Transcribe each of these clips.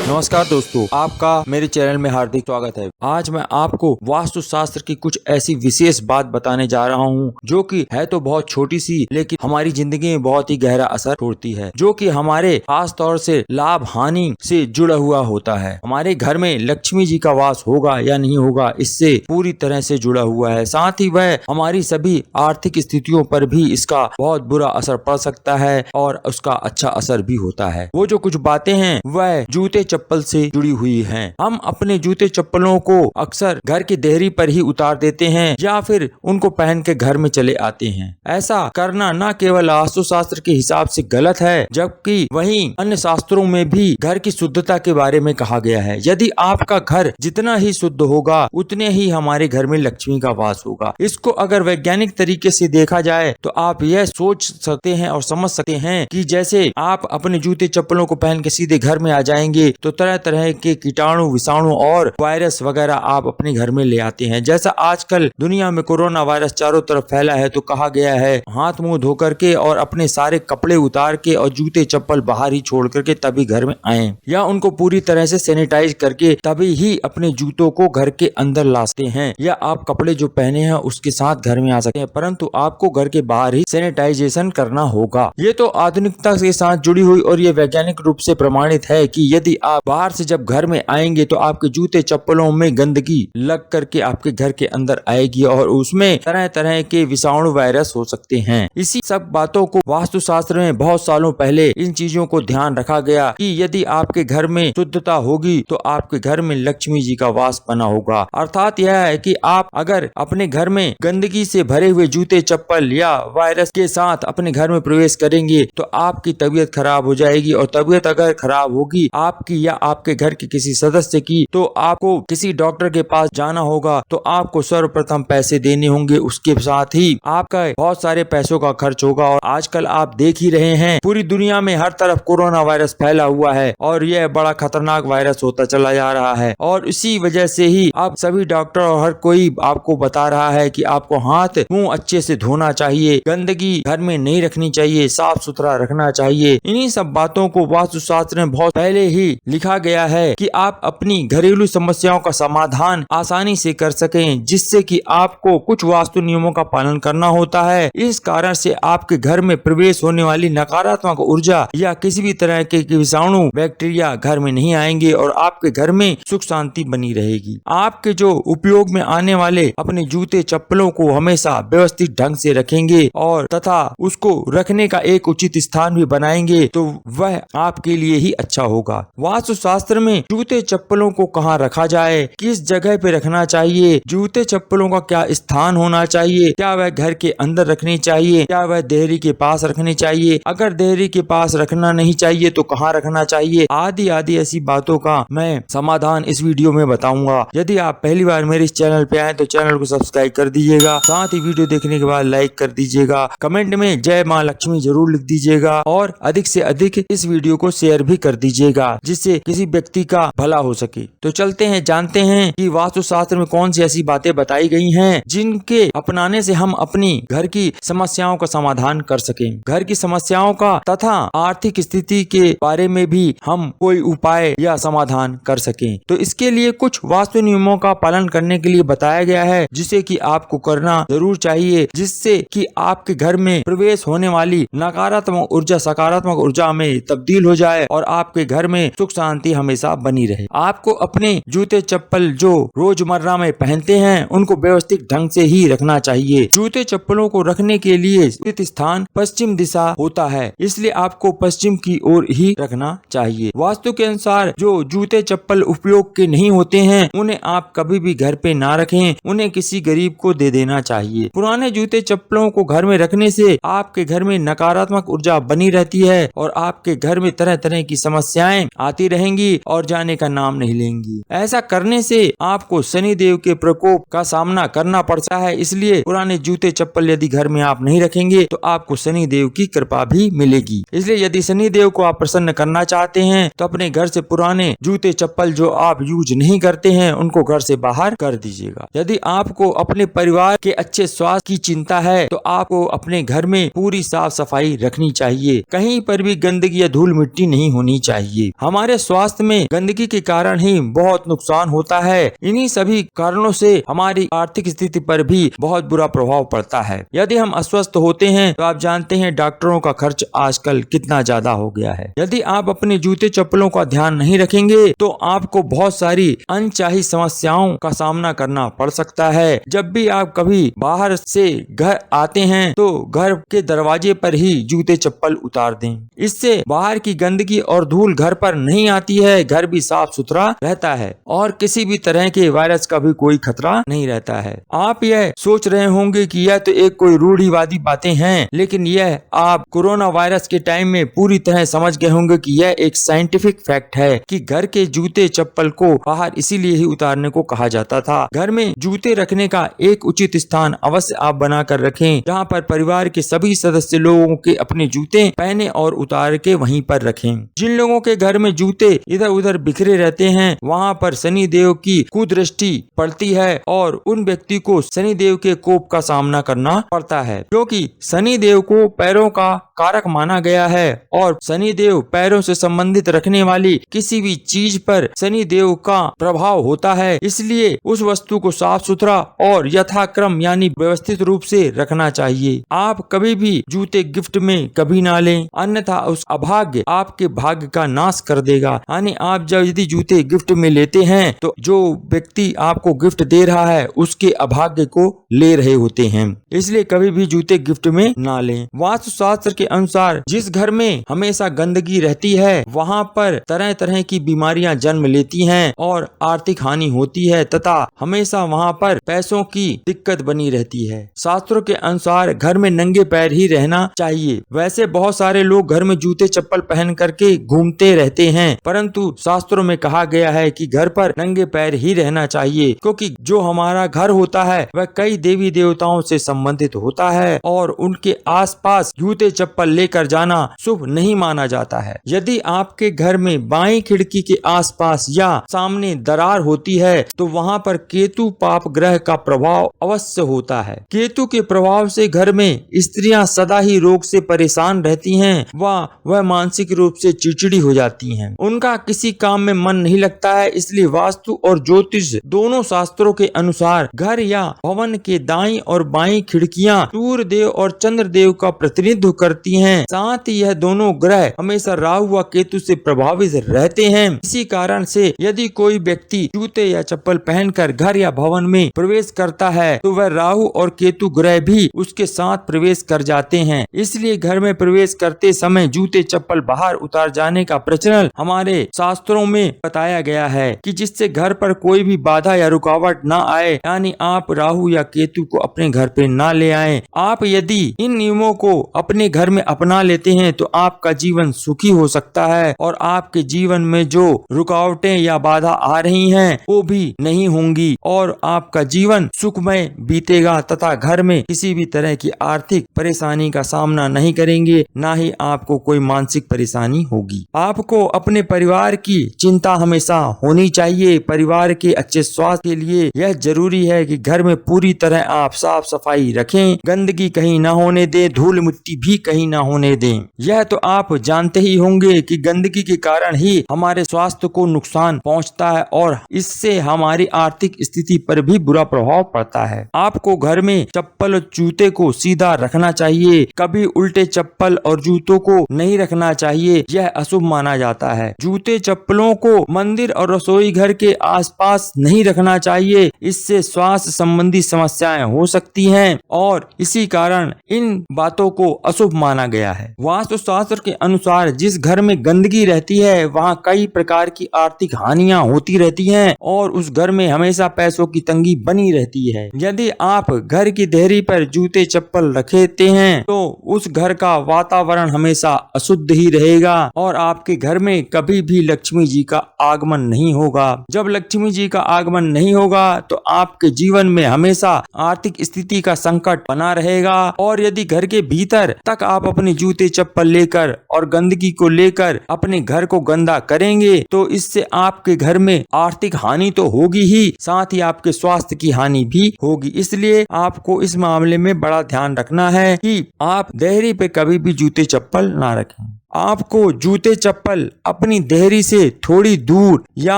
नमस्कार दोस्तों, आपका मेरे चैनल में हार्दिक स्वागत है। आज मैं आपको वास्तु शास्त्र की कुछ ऐसी विशेष बात बताने जा रहा हूं जो कि है तो बहुत छोटी सी, लेकिन हमारी जिंदगी में बहुत ही गहरा असर छोड़ती है, जो कि हमारे खास तौर से लाभ हानि से जुड़ा हुआ होता है। हमारे घर में लक्ष्मी जी का वास होगा या नहीं होगा, इससे पूरी तरह से जुड़ा हुआ है। साथ ही वह हमारी सभी आर्थिक स्थितियों पर भी इसका बहुत बुरा असर पड़ सकता है और उसका अच्छा असर भी होता है। वो जो कुछ बातें हैं वह जूते चप्पल से जुड़ी हुई हैं। हम अपने जूते चप्पलों को अक्सर घर की देहरी पर ही उतार देते हैं या फिर उनको पहन के घर में चले आते हैं। ऐसा करना न केवल वास्तु शास्त्र के हिसाब से गलत है, जबकि वहीं अन्य शास्त्रों में भी घर की शुद्धता के बारे में कहा गया है। यदि आपका घर जितना ही शुद्ध होगा, उतने ही हमारे घर में लक्ष्मी का वास होगा। इसको अगर वैज्ञानिक तरीके से देखा जाए तो आप यह सोच सकते हैं और समझ सकते हैं कि जैसे आप अपने जूते चप्पलों को पहन के सीधे घर में आ जाएंगे तो तरह तरह के कीटाणु, विषाणु और वायरस वगैरह आप अपने घर में ले आते हैं। जैसा आजकल दुनिया में कोरोना वायरस चारों तरफ फैला है, तो कहा गया है हाथ मुंह धो करके और अपने सारे कपड़े उतार के और जूते चप्पल बाहर ही छोड़ करके तभी घर में आए, या उनको पूरी तरह से सैनिटाइज करके तभी ही अपने जूतों को घर के अंदर ला सकते हैं, या आप कपड़े जो पहने हैं उसके साथ घर में आ सकते हैं, परंतु आपको घर के बाहर ही सैनिटाइजेशन करना होगा। ये तो आधुनिकता के साथ जुड़ी हुई और ये वैज्ञानिक रूप से प्रमाणित है कि यदि आप बाहर से जब घर में आएंगे तो आपके जूते चप्पलों में गंदगी लग करके आपके घर के अंदर आएगी और उसमें तरह तरह के विषाणु वायरस हो सकते हैं। इसी सब बातों को वास्तु शास्त्र में बहुत सालों पहले इन चीजों को ध्यान रखा गया कि यदि आपके घर में शुद्धता होगी तो आपके घर में लक्ष्मी जी का वास बना होगा। अर्थात यह है कि आप अगर अपने घर में गंदगी से भरे हुए जूते चप्पल या वायरस के साथ अपने घर में प्रवेश करेंगे तो आपकी तबीयत खराब हो जाएगी, और तबीयत अगर खराब होगी आपकी या आपके घर के किसी सदस्य की, तो आपको किसी डॉक्टर के पास जाना होगा, तो आपको सर्वप्रथम पैसे देने होंगे। उसके साथ ही आपका बहुत सारे पैसों का खर्च होगा। और आजकल आप देख ही रहे हैं पूरी दुनिया में हर तरफ कोरोना वायरस फैला हुआ है और यह बड़ा खतरनाक वायरस होता चला जा रहा है, और इसी वजह से ही अब सभी डॉक्टर और हर कोई आपको बता रहा है कि आपको हाथ मुंह अच्छे से धोना चाहिए, गंदगी घर में नहीं रखनी चाहिए, साफ सुथरा रखना चाहिए। इन्हीं सब बातों को वास्तु शास्त्र में बहुत पहले ही लिखा गया है कि आप अपनी घरेलू समस्याओं का समाधान आसानी से कर सकें, जिससे कि आपको कुछ वास्तु नियमों का पालन करना होता है। इस कारण से आपके घर में प्रवेश होने वाली नकारात्मक ऊर्जा या किसी भी तरह के विषाणु बैक्टीरिया घर में नहीं आएंगे और आपके घर में सुख शांति बनी रहेगी। आपके जो उपयोग में आने वाले अपने जूते चप्पलों को हमेशा व्यवस्थित ढंग से रखेंगे और तथा उसको रखने का एक उचित स्थान भी बनाएंगे तो वह आपके लिए ही अच्छा होगा। वास्तु शास्त्र में जूते चप्पलों को कहाँ रखा जाए, किस जगह पे रखना चाहिए, जूते चप्पलों का क्या स्थान होना चाहिए, क्या वह घर के अंदर रखनी चाहिए, क्या वह देहरी के पास रखनी चाहिए, अगर देहरी के पास रखना नहीं चाहिए तो कहाँ रखना चाहिए, आदि आदि ऐसी बातों का मैं समाधान इस वीडियो में बताऊंगा। यदि आप पहली बार मेरे इस चैनल पे आए तो चैनल को सब्सक्राइब कर दीजिएगा, साथ ही वीडियो देखने के बाद लाइक कर दीजिएगा, कमेंट में जय माँ लक्ष्मी जरूर लिख दीजिएगा और अधिक से अधिक इस वीडियो को शेयर भी कर दीजिएगा, जिससे किसी व्यक्ति का भला हो सके। तो चलते हैं, जानते हैं कि वास्तु शास्त्र में कौन सी ऐसी बातें बताई गई हैं जिनके अपनाने से हम अपनी घर की समस्याओं का समाधान कर सकें, घर की समस्याओं का तथा आर्थिक स्थिति के बारे में भी हम कोई उपाय या समाधान कर सकें। तो इसके लिए कुछ वास्तु नियमों का पालन करने के लिए बताया गया है, जिसे कि आपको करना जरूर चाहिए, जिससे कि आपके घर में प्रवेश होने वाली नकारात्मक ऊर्जा सकारात्मक ऊर्जा में तब्दील हो जाए और आपके घर में सुख शांति हमेशा बनी रहे। आपको अपने जूते चप्पल जो रोजमर्रा में पहनते हैं उनको व्यवस्थित ढंग से ही रखना चाहिए। जूते चप्पलों को रखने के लिए उचित स्थान पश्चिम दिशा होता है, इसलिए आपको पश्चिम की ओर ही रखना चाहिए। वास्तु के अनुसार जो जूते चप्पल उपयोग के नहीं होते हैं उन्हें आप कभी भी घर पे ना रखें, उन्हें किसी गरीब को दे देना चाहिए। पुराने जूते चप्पलों को घर में रखने से आपके घर में नकारात्मक ऊर्जा बनी रहती है और आपके घर में तरह तरह की समस्याएं आती रहेंगी और जाने का नाम नहीं लेंगी। ऐसा करने से आपको शनि देव के प्रकोप का सामना करना पड़ता है, इसलिए पुराने जूते चप्पल यदि घर में आप नहीं रखेंगे तो आपको शनि देव की कृपा भी मिलेगी। इसलिए यदि शनि देव को आप प्रसन्न करना चाहते हैं तो अपने घर से पुराने जूते चप्पल जो आप यूज नहीं करते हैं उनको घर से बाहर कर दीजिएगा। यदि आपको अपने परिवार के अच्छे स्वास्थ्य की चिंता है तो आपको अपने घर में पूरी साफ सफाई रखनी चाहिए, कहीं पर भी गंदगी या धूल मिट्टी नहीं होनी चाहिए। हमारे हमारे स्वास्थ्य में गंदगी के कारण ही बहुत नुकसान होता है। इन्हीं सभी कारणों से हमारी आर्थिक स्थिति पर भी बहुत बुरा प्रभाव पड़ता है। यदि हम अस्वस्थ होते हैं तो आप जानते हैं डॉक्टरों का खर्च आजकल कितना ज्यादा हो गया है। यदि आप अपने जूते चप्पलों का ध्यान नहीं रखेंगे तो आपको बहुत सारी अनचाही समस्याओं का सामना करना पड़ सकता है। जब भी आप कभी बाहर से घर आते हैं तो घर के दरवाजे पर ही जूते चप्पल उतार दें। इससे बाहर की गंदगी और धूल घर पर नहीं आती है, घर भी साफ सुथरा रहता है और किसी भी तरह के वायरस का भी कोई खतरा नहीं रहता है। आप यह सोच रहे होंगे कि यह तो एक कोई रूढ़िवादी बातें हैं, लेकिन यह आप कोरोना वायरस के टाइम में पूरी तरह समझ गए होंगे कि यह एक साइंटिफिक फैक्ट है कि घर के जूते चप्पल को बाहर इसीलिए ही उतारने को कहा जाता था। घर में जूते रखने का एक उचित स्थान अवश्य आप बना कर रखें, जहाँ पर परिवार के सभी सदस्य लोगों के अपने जूते पहने और उतार के वहीं पर रखें। जिन लोगों के घर में जूते इधर उधर बिखरे रहते हैं वहाँ पर शनि देव की कुदृष्टि पड़ती है और उन व्यक्ति को शनि देव के कोप का सामना करना पड़ता है, क्योंकि शनि देव को पैरों का कारक माना गया है और शनि देव पैरों से संबंधित रखने वाली किसी भी चीज पर शनि देव का प्रभाव होता है। इसलिए उस वस्तु को साफ सुथरा और यथाक्रम यानी व्यवस्थित रूप से रखना चाहिए। आप कभी भी जूते गिफ्ट में कभी ना लें, अन्यथा उस अभाग्य आपके भाग्य का नाश कर देगा। यानी आप जब यदि जूते गिफ्ट में लेते हैं तो जो व्यक्ति आपको गिफ्ट दे रहा है उसके अभाग्य को ले रहे होते हैं। इसलिए कभी भी जूते गिफ्ट में ना लें। वास्तु शास्त्र के अनुसार जिस घर में हमेशा गंदगी रहती है वहाँ पर तरह तरह की बीमारियां जन्म लेती हैं और आर्थिक हानि होती है तथा हमेशा वहाँ पर पैसों की दिक्कत बनी रहती है। शास्त्रों के अनुसार घर में नंगे पैर ही रहना चाहिए। वैसे बहुत सारे लोग घर में जूते चप्पल पहन करके घूमते रहते हैं, परंतु शास्त्रों में कहा गया है कि घर पर नंगे पैर ही रहना चाहिए, क्योंकि जो हमारा घर होता है वह कई देवी देवताओं से संबंधित होता है और उनके आसपास जूते चप्पल लेकर जाना शुभ नहीं माना जाता है। यदि आपके घर में बाईं खिड़की के आसपास या सामने दरार होती है तो वहाँ पर केतु पाप ग्रह का प्रभाव अवश्य होता है। केतु के प्रभाव से घर में स्त्रियां सदा ही रोग से परेशान रहती हैं, वह मानसिक रूप से चिड़चिड़ी हो जाती हैं, उनका किसी काम में मन नहीं लगता है। इसलिए वास्तु और ज्योतिष दोनों शास्त्रों के अनुसार घर या भवन के दाईं और बाईं खिड़कियां सूर्य देव और चंद्र देव का प्रतिनिधित्व करती हैं। साथ ही यह दोनों ग्रह हमेशा राहु व केतु से प्रभावित रहते हैं। इसी कारण से यदि कोई व्यक्ति जूते या चप्पल पहनकर घर या भवन में प्रवेश करता है तो वह राहु और केतु ग्रह भी उसके साथ प्रवेश कर जाते हैं। इसलिए घर में प्रवेश करते समय जूते चप्पल बाहर उतार जाने का प्रचलन हमारे शास्त्रों में बताया गया है कि जिससे घर पर कोई भी बाधा या रुकावट ना आए, यानी आप राहु या केतु को अपने घर पे ना ले आए। आप यदि इन नियमों को अपने घर में अपना लेते हैं तो आपका जीवन सुखी हो सकता है और आपके जीवन में जो रुकावटें या बाधा आ रही हैं वो भी नहीं होंगी और आपका जीवन सुखमय बीतेगा तथा घर में किसी भी तरह की आर्थिक परेशानी का सामना नहीं करेंगे, ना ही आपको कोई मानसिक परेशानी होगी। आपको अपने परिवार की चिंता हमेशा होनी चाहिए। परिवार के अच्छे स्वास्थ्य के लिए यह जरूरी है कि घर में पूरी तरह आप साफ सफाई रखें, गंदगी कहीं ना होने दें, धूल मिट्टी भी कहीं ना होने दें। यह तो आप जानते ही होंगे कि गंदगी के कारण ही हमारे स्वास्थ्य को नुकसान पहुंचता है और इससे हमारी आर्थिक स्थिति पर भी बुरा प्रभाव पड़ता है। आपको घर में चप्पल और जूते को सीधा रखना चाहिए, कभी उल्टे चप्पल और जूतों को नहीं रखना चाहिए, यह अशुभ माना जाता है। जूते चप्पलों को मंदिर और रसोई घर के आसपास नहीं रखना चाहिए, इससे स्वास्थ्य संबंधी समस्याएं हो सकती हैं और इसी कारण इन बातों को अशुभ माना गया है। वास्तु शास्त्र के अनुसार जिस घर में गंदगी रहती है वहाँ कई प्रकार की आर्थिक हानियां होती रहती हैं और उस घर में हमेशा पैसों की तंगी बनी रहती है। यदि आप घर की देहरी पर जूते चप्पल रखते हैं तो उस घर का वातावरण हमेशा अशुद्ध ही रहेगा और आपके घर में कभी भी लक्ष्मी जी का आगमन नहीं होगा। जब लक्ष्मी जी का आगमन नहीं होगा तो आपके जीवन में हमेशा आर्थिक स्थिति का संकट बना रहेगा और यदि घर के भीतर तक आप अपने जूते चप्पल लेकर और गंदगी को लेकर अपने घर को गंदा करेंगे तो इससे आपके घर में आर्थिक हानि तो होगी ही, साथ ही आपके स्वास्थ्य की हानि भी होगी। इसलिए आपको इस मामले में बड़ा ध्यान रखना है कि आप देहरी पे कभी भी जूते चप्पल ना रखें। आपको जूते चप्पल अपनी देहरी से थोड़ी दूर या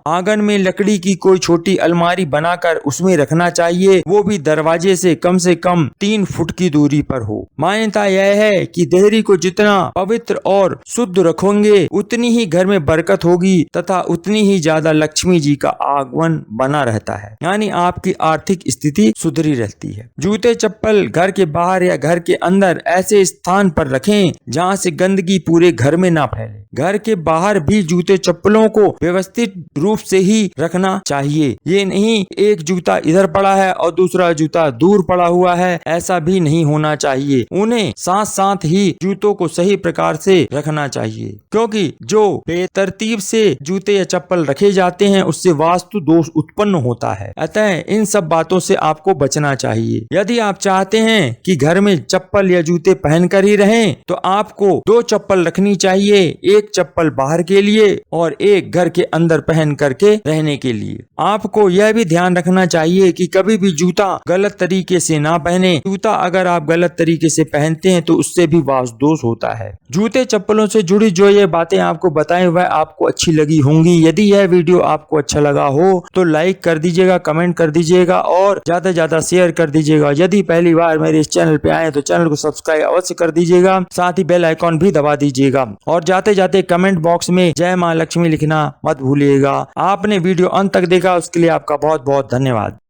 आंगन में लकड़ी की कोई छोटी अलमारी बनाकर उसमें रखना चाहिए, वो भी दरवाजे से कम 3 फुट की दूरी पर हो। मान्यता यह है कि देहरी को जितना पवित्र और शुद्ध रखोगे उतनी ही घर में बरकत होगी तथा उतनी ही ज्यादा लक्ष्मी जी का आगमन बना रहता है, यानी आपकी आर्थिक स्थिति सुधरी रहती है। जूते चप्पल घर के बाहर या घर के अंदर ऐसे स्थान पर रखें जहां से गंदगी पूरे घर में ना फैले। घर के बाहर भी जूते चप्पलों को व्यवस्थित रूप से ही रखना चाहिए। ये नहीं एक जूता इधर पड़ा है और दूसरा जूता दूर पड़ा हुआ है, ऐसा भी नहीं होना चाहिए। उन्हें साथ साथ ही जूतों को सही प्रकार से रखना चाहिए, क्योंकि जो बेतरतीब से जूते या चप्पल रखे जाते हैं उससे वास्तु दोष उत्पन्न होता है। अतः इन सब बातों से आपको बचना चाहिए। यदि आप चाहते हैं कि घर में चप्पल या जूते पहनकर ही रहें तो आपको 2 चप्पल रखनी चाहिए, एक चप्पल बाहर के लिए और एक घर के अंदर पहन करके रहने के लिए। आपको यह भी ध्यान रखना चाहिए कि कभी भी जूता गलत तरीके से ना पहने। जूता अगर आप गलत तरीके से पहनते हैं तो उससे भी वास्तु दोष होता है। जूते चप्पलों से जुड़ी जो ये बातें आपको बताई वह आपको अच्छी लगी होंगी। यदि यह वीडियो आपको अच्छा लगा हो तो लाइक कर दीजिएगा, कमेंट कर दीजिएगा और ज्यादा से ज्यादा शेयर कर दीजिएगा। यदि पहली बार मेरे इस चैनल पे आए तो चैनल को सब्सक्राइब अवश्य कर दीजिएगा, साथ ही बेल आइकॉन भी दबा दीजिएगा और जाते जाते कमेंट बॉक्स में जय मां लक्ष्मी लिखना मत भूलिएगा। आपने वीडियो अंत तक देखा उसके लिए आपका बहुत बहुत धन्यवाद।